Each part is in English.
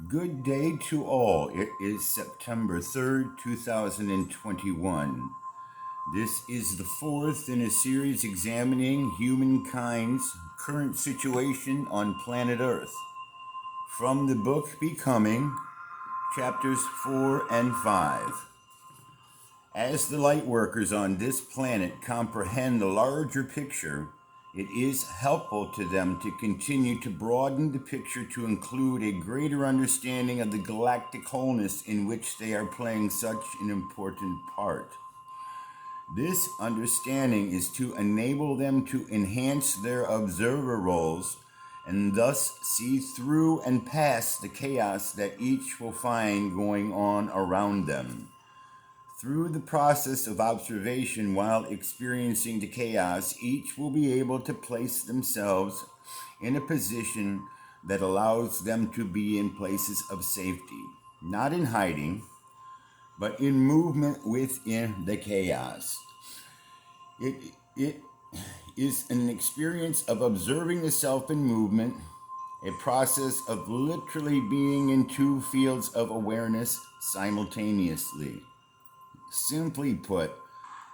Good day to all. It is September 3rd, 2021. This is the fourth in a series examining humankind's current situation on planet Earth. From the book Becoming, chapters 4 and 5. As the light workers on this planet comprehend the larger picture, it is helpful to them to continue to broaden the picture to include a greater understanding of the galactic wholeness in which they are playing such an important part. This understanding is to enable them to enhance their observer roles and thus see through and past the chaos that each will find going on around them. Through the process of observation while experiencing the chaos, each will be able to place themselves in a position that allows them to be in places of safety, not in hiding, but in movement within the chaos. It is an experience of observing the self in movement, a process of literally being in two fields of awareness simultaneously. Simply put,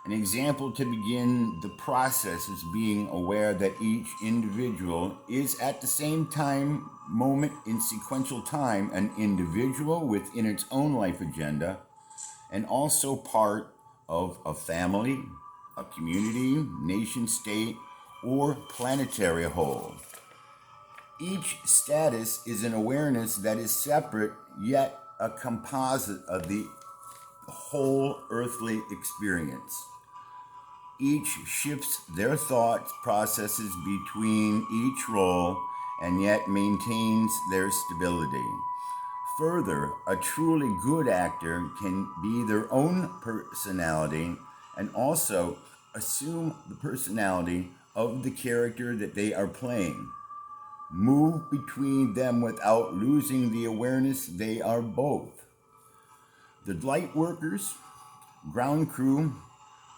an example to begin the process is being aware that each individual is at the same time, moment in sequential time, an individual within its own life agenda, and also part of a family, a community, nation state, or planetary whole. Each status is an awareness that is separate yet a composite of the whole earthly experience. Each shifts their thought processes between each role and yet maintains their stability. Further, a truly good actor can be their own personality and also assume the personality of the character that they are playing. Move between them without losing the awareness they are both. The light workers, ground crew,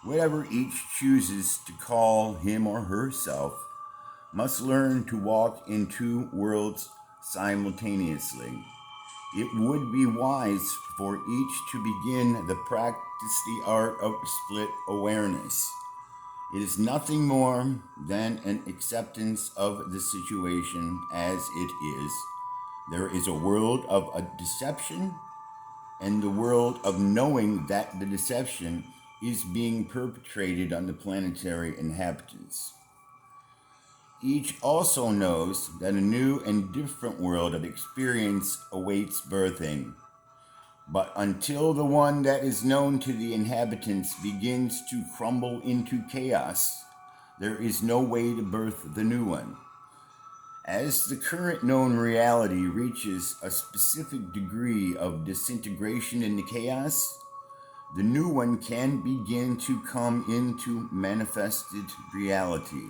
whatever each chooses to call him or herself, must learn to walk in two worlds simultaneously. It would be wise for each to begin the practice the art of split awareness. It is nothing more than an acceptance of the situation as it is. There is a world of a deception and the world of knowing that the deception is being perpetrated on the planetary inhabitants. Each also knows that a new and different world of experience awaits birthing. But until the one that is known to the inhabitants begins to crumble into chaos, there is no way to birth the new one. As the current known reality reaches a specific degree of disintegration in the chaos, the new one can begin to come into manifested reality.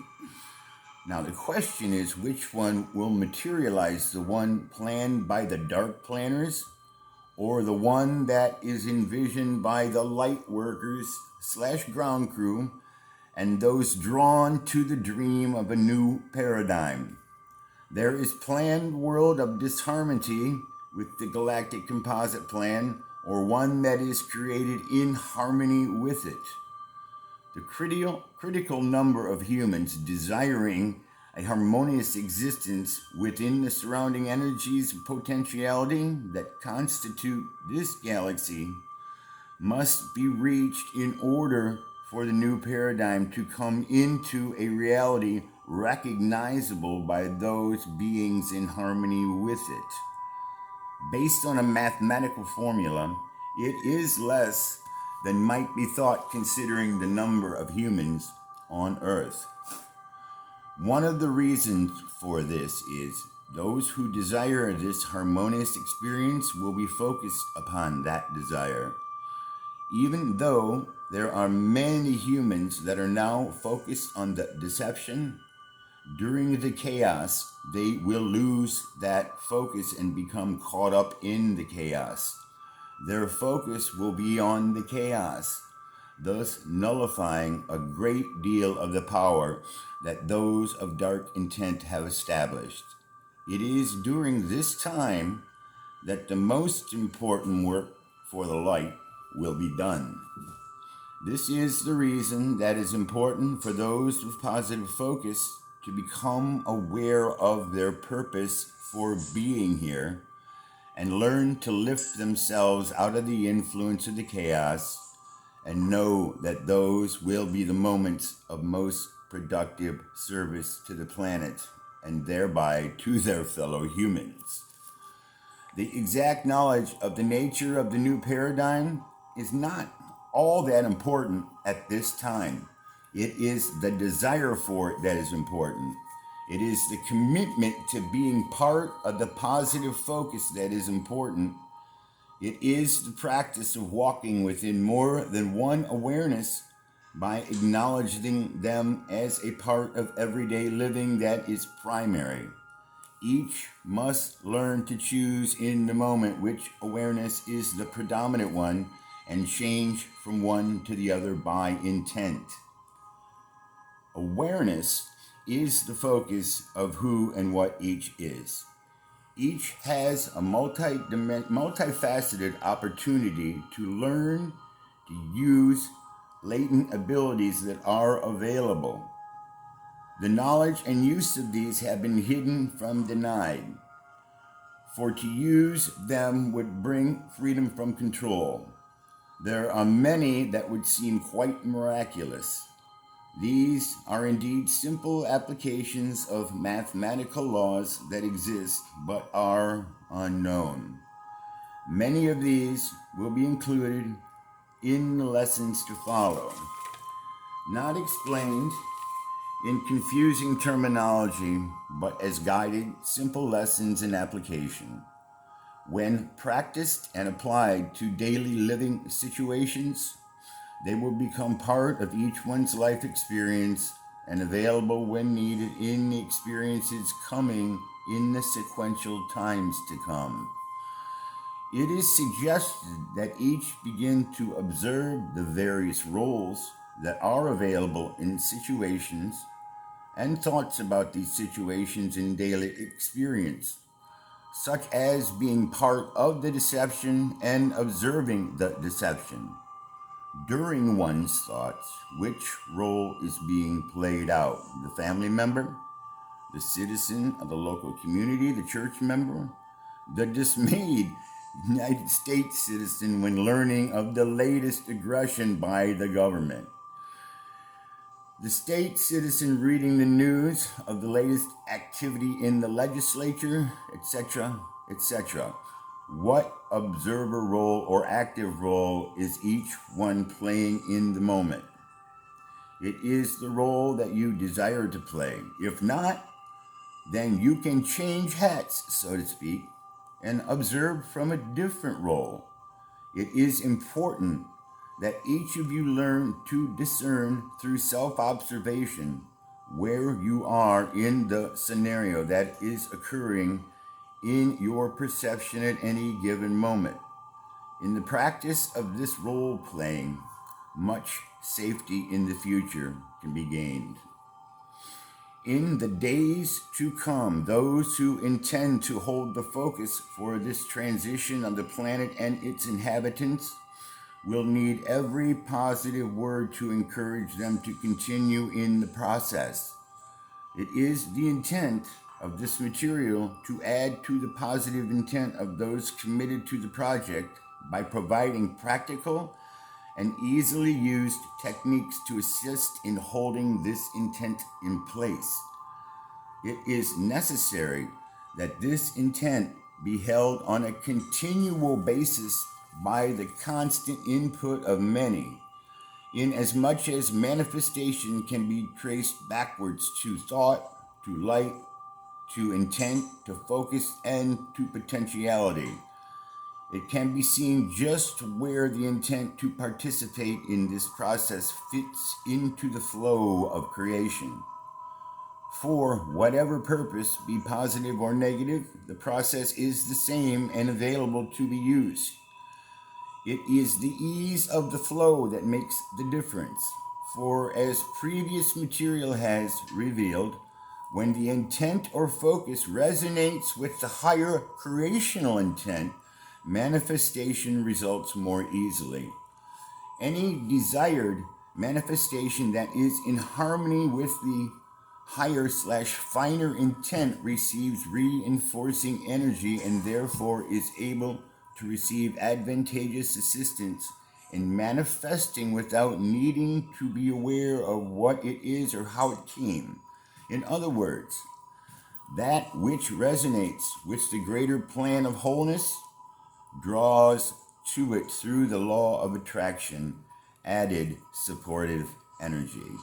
Now, the question is which one will materialize, the one planned by the dark planners or the one that is envisioned by the light workers / ground crew and those drawn to the dream of a new paradigm. There is planned world of disharmony with the galactic composite plan, or one that is created in harmony with it. The critical number of humans desiring a harmonious existence within the surrounding energies of potentiality that constitute this galaxy must be reached in order for the new paradigm to come into a reality recognizable by those beings in harmony with it. Based on a mathematical formula, it is less than might be thought considering the number of humans on Earth. One of the reasons for this is those who desire this harmonious experience will be focused upon that desire. Even though there are many humans that are now focused on the deception, during the chaos, they will lose that focus and become caught up in the chaos. Their focus will be on the chaos, thus nullifying a great deal of the power that those of dark intent have established. It is during this time that the most important work for the light will be done. This is the reason that it's important for those with positive focus to become aware of their purpose for being here and learn to lift themselves out of the influence of the chaos and know that those will be the moments of most productive service to the planet and thereby to their fellow humans. The exact knowledge of the nature of the new paradigm is not all that important at this time. It is the desire for it that is important. It is the commitment to being part of the positive focus that is important. It is the practice of walking within more than one awareness by acknowledging them as a part of everyday living that is primary. Each must learn to choose in the moment which awareness is the predominant one and change from one to the other by intent. Awareness is the focus of who and what each is. Each has a multifaceted opportunity to learn to use latent abilities that are available. The knowledge and use of these have been hidden from denied, for to use them would bring freedom from control. There are many that would seem quite miraculous. These are indeed simple applications of mathematical laws that exist but are unknown. Many of these will be included in the lessons to follow, not explained in confusing terminology, but as guided, simple lessons in application. When practiced and applied to daily living situations, they will become part of each one's life experience and available when needed in the experiences coming in the sequential times to come. It is suggested that each begin to observe the various roles that are available in situations and thoughts about these situations in daily experience, such as being part of the deception and observing the deception. During one's thoughts, which role is being played out? The family member, the citizen of the local community, the church member, the dismayed United States citizen when learning of the latest aggression by the government, the state citizen reading the news of the latest activity in the legislature, etc., etc. What observer role or active role is each one playing in the moment? It is the role that you desire to play. If not, then you can change hats, so to speak, and observe from a different role. It is important that each of you learn to discern through self-observation where you are in the scenario that is occurring in your perception at any given moment. In the practice of this role playing, much safety in the future can be gained. In the days to come, those who intend to hold the focus for this transition of the planet and its inhabitants will need every positive word to encourage them to continue in the process. It is the intent of this material to add to the positive intent of those committed to the project by providing practical and easily used techniques to assist in holding this intent in place. It is necessary that this intent be held on a continual basis by the constant input of many, inasmuch as manifestation can be traced backwards to thought, to light, to intent, to focus, and to potentiality. It can be seen just where the intent to participate in this process fits into the flow of creation. For whatever purpose, be positive or negative, the process is the same and available to be used. It is the ease of the flow that makes the difference. For as previous material has revealed, When the intent or focus resonates with the higher creational intent, manifestation results more easily. Any desired manifestation that is in harmony with the higher/finer intent receives reinforcing energy and therefore is able to receive advantageous assistance in manifesting without needing to be aware of what it is or how it came. In other words, that which resonates with the greater plan of wholeness draws to it through the law of attraction added supportive energy.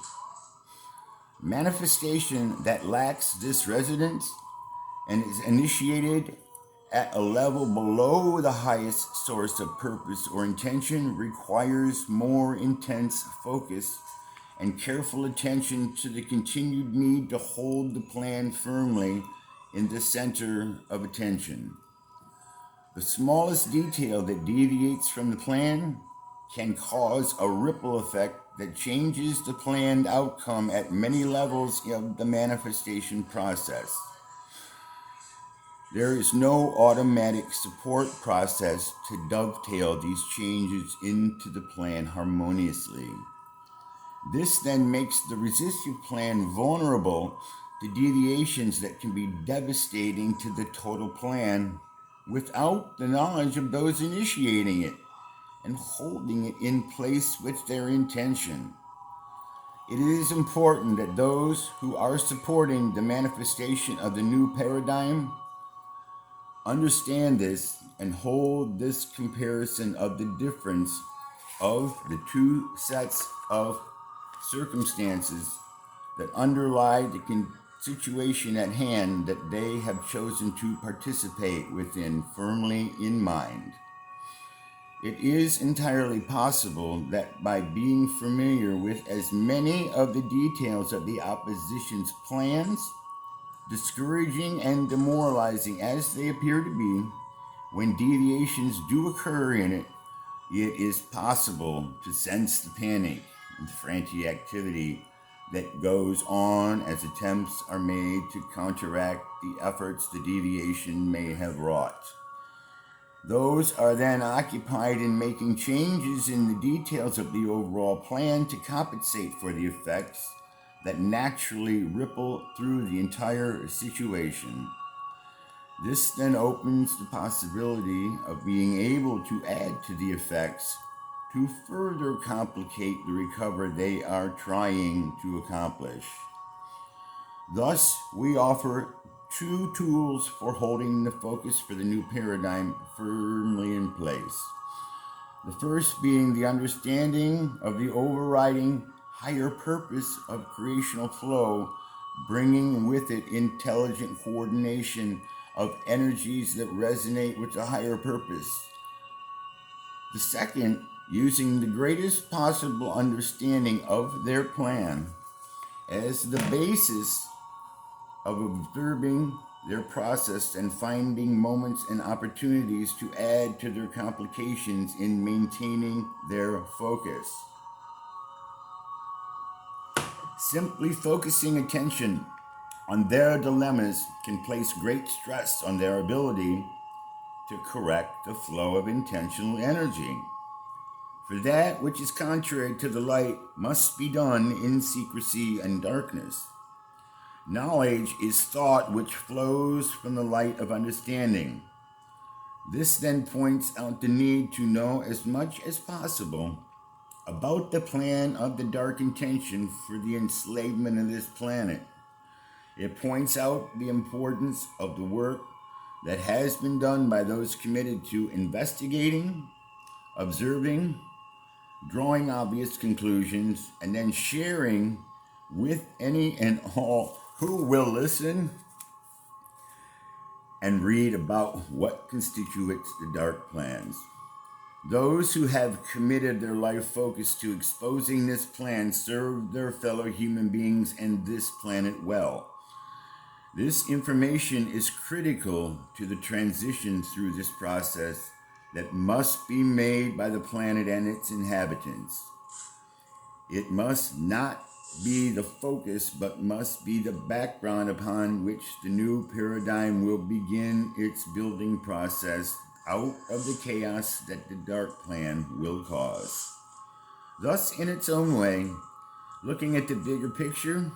Manifestation that lacks this resonance and is initiated at a level below the highest source of purpose or intention requires more intense focus and careful attention to the continued need to hold the plan firmly in the center of attention. The smallest detail that deviates from the plan can cause a ripple effect that changes the planned outcome at many levels of the manifestation process. There is no automatic support process to dovetail these changes into the plan harmoniously. This then makes the resistive plan vulnerable to deviations that can be devastating to the total plan without the knowledge of those initiating it and holding it in place with their intention. It is important that those who are supporting the manifestation of the new paradigm understand this and hold this comparison of the difference of the two sets of circumstances that underlie the situation at hand that they have chosen to participate within firmly in mind. It is entirely possible that by being familiar with as many of the details of the opposition's plans, discouraging and demoralizing as they appear to be, when deviations do occur in it, it is possible to sense the panic and frantic activity that goes on as attempts are made to counteract the efforts the deviation may have wrought. Those are then occupied in making changes in the details of the overall plan to compensate for the effects that naturally ripple through the entire situation. This then opens the possibility of being able to add to the effects to further complicate the recovery they are trying to accomplish. Thus, we offer two tools for holding the focus for the new paradigm firmly in place. The first being the understanding of the overriding higher purpose of creational flow, bringing with it intelligent coordination of energies that resonate with the higher purpose. The second, using the greatest possible understanding of their plan as the basis of observing their process and finding moments and opportunities to add to their complications in maintaining their focus. Simply focusing attention on their dilemmas can place great stress on their ability to correct the flow of intentional energy. For that which is contrary to the light must be done in secrecy and darkness. Knowledge is thought which flows from the light of understanding. This then points out the need to know as much as possible about the plan of the dark intention for the enslavement of this planet. It points out the importance of the work that has been done by those committed to investigating, observing, drawing obvious conclusions, and then sharing with any and all who will listen and read about what constitutes the dark plans. Those who have committed their life focus to exposing this plan serve their fellow human beings and this planet well. This information is critical to the transition through this process that must be made by the planet and its inhabitants. It must not be the focus, but must be the background upon which the new paradigm will begin its building process out of the chaos that the dark plan will cause. Thus, in its own way, looking at the bigger picture,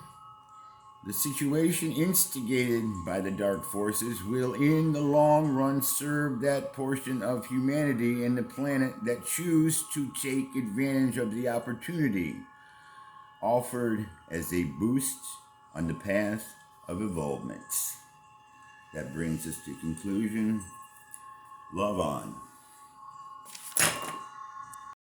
the situation instigated by the dark forces will in the long run serve that portion of humanity and the planet that choose to take advantage of the opportunity offered as a boost on the path of evolvement. That brings us to conclusion. Love on.